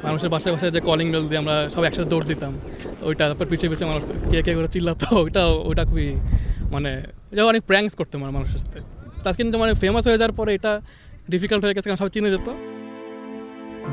মানুষের বাসায় বাসায় যে কলিং বেল দিয়ে আমরা সব একসাথে দৌড় দিতাম, ওইটা তারপর পিছিয়ে পিছিয়ে মানুষ কে কে করে চিল্লাতো, ওইটা খুবই মানে এটা অনেক প্র্যাঙ্কস করতো মানে মানুষের সাথে। তার কিন্তু মানে ফেমাস হয়ে যাওয়ার পরে এটা ডিফিকাল্ট হয়ে গেছে, কারণ সব চিনে যেত।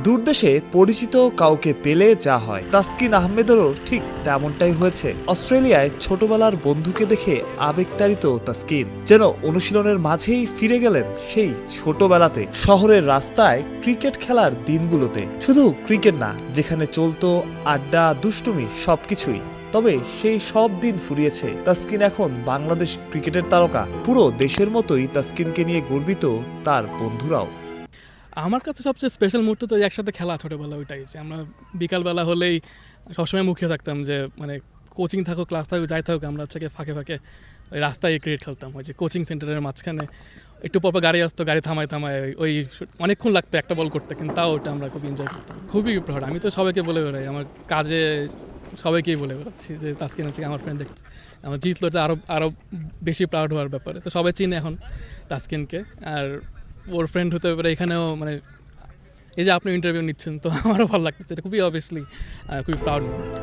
দূরদেশে পরিচিত কাউকে পেলে যা হয়, তাসকিন আহমেদেরও ঠিক তেমনটাই হয়েছে। অস্ট্রেলিয়ায় ছোটবেলার বন্ধুকে দেখে আবেগতাড়িত তাসকিন যেন অনুশীলনের মাঝেই ফিরে গেলেন সেই ছোটবেলাতে, শহরের রাস্তায় ক্রিকেট খেলার দিনগুলোতে। শুধু ক্রিকেট না, যেখানে চলতো আড্ডা, দুষ্টুমি, সবকিছুই। তবে সেই সব দিন ফুরিয়েছে। তাসকিন এখন বাংলাদেশ ক্রিকেটের তারকা। পুরো দেশের মতোই তাসকিনকে নিয়ে গর্বিত তার বন্ধুরাও। আমার কাছে সবচেয়ে স্পেশাল মুহূর্ত তো একসাথে খেলা ছোটোবেলা, ওইটাই যে আমরা বিকালবেলা হলেই সবসময় মুখিয়ে থাকতাম যে মানে কোচিং থাকুক, ক্লাস থাকুক, যাই থাকুক, আমরা হচ্ছে ফাঁকে ফাঁকে ওই রাস্তায় ক্রিকেট খেলতাম। ওই যে কোচিং সেন্টারের মাঝখানে একটু পর গাড়ি আসতো, গাড়ি থামায় ওই অনেকক্ষণ লাগতো একটা বল করতে, কিন্তু তাও ওটা আমরা খুব এনজয় করতাম। খুবই প্রাউড, আমি তো সবাইকে বলে বেড়াই, আমার কাজে সবাইকেই বলে বেড়াচ্ছি যে তাসকিন হচ্ছে আমার ফ্রেন্ড দেখছি, আমার জিতলো, এটা আরও বেশি প্রাউড হওয়ার ব্যাপারে। তো সবাই চিনে এখন তাসকিনকে, আর ওর ফ্রেন্ড হতে পারে এখানেও, মানে এই যে আপনি ইন্টারভিউ নিচ্ছেন, তো আমারও ভালো লাগতেছে, এটা খুবই অবভিয়াসলি খুবই প্রাউড মোমেন্ট।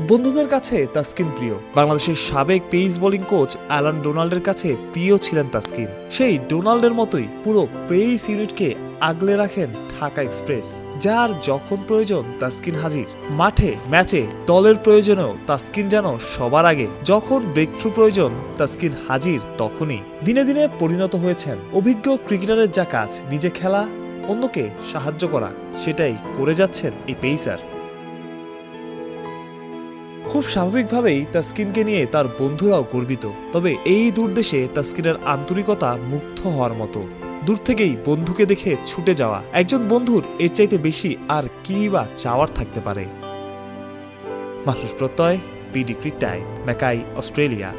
বন্ধুদের কাছে তাসকিন প্রিয়। বাংলাদেশের সাবেক পেস বোলিং কোচ অ্যালান ডোনাল্ডের কাছে প্রিয় ছিলেন তাসকিন। সেই ডোনাল্ডের মতোই পুরো পেস ইউনিটকে আগলে রাখেন ঢাকা এক্সপ্রেস, যার যখন প্রয়োজন তাসকিন হাজির। মাঠে, ম্যাচে, দলের প্রয়োজনেও তাসকিন যেন সবার আগে। যখন ব্রেক থ্রু প্রয়োজন তাসকিন হাজির তখনই। দিনে দিনে পরিণত হয়েছেন অভিজ্ঞ ক্রিকেটারের যা কাজ, নিজে খেলা, অন্যকে সাহায্য করা, সেটাই করে যাচ্ছেন এই পেসার। খুব স্বাভাবিকভাবেই তাসকিনকে নিয়ে তার বন্ধুরাও গর্বিত। তবে এই দূরদেশে তাসকিনের আন্তরিকতা মুগ্ধ হওয়ার মতো। দূর থেকেই বন্ধুকে দেখে ছুটে যাওয়া, একজন বন্ধুর এর চাইতে বেশি আর কি বা চাওয়ার থাকতে পারে। মানুষ প্রত্যয়, বিডি ক্রিক টাইম, ম্যাকাই, অস্ট্রেলিয়া।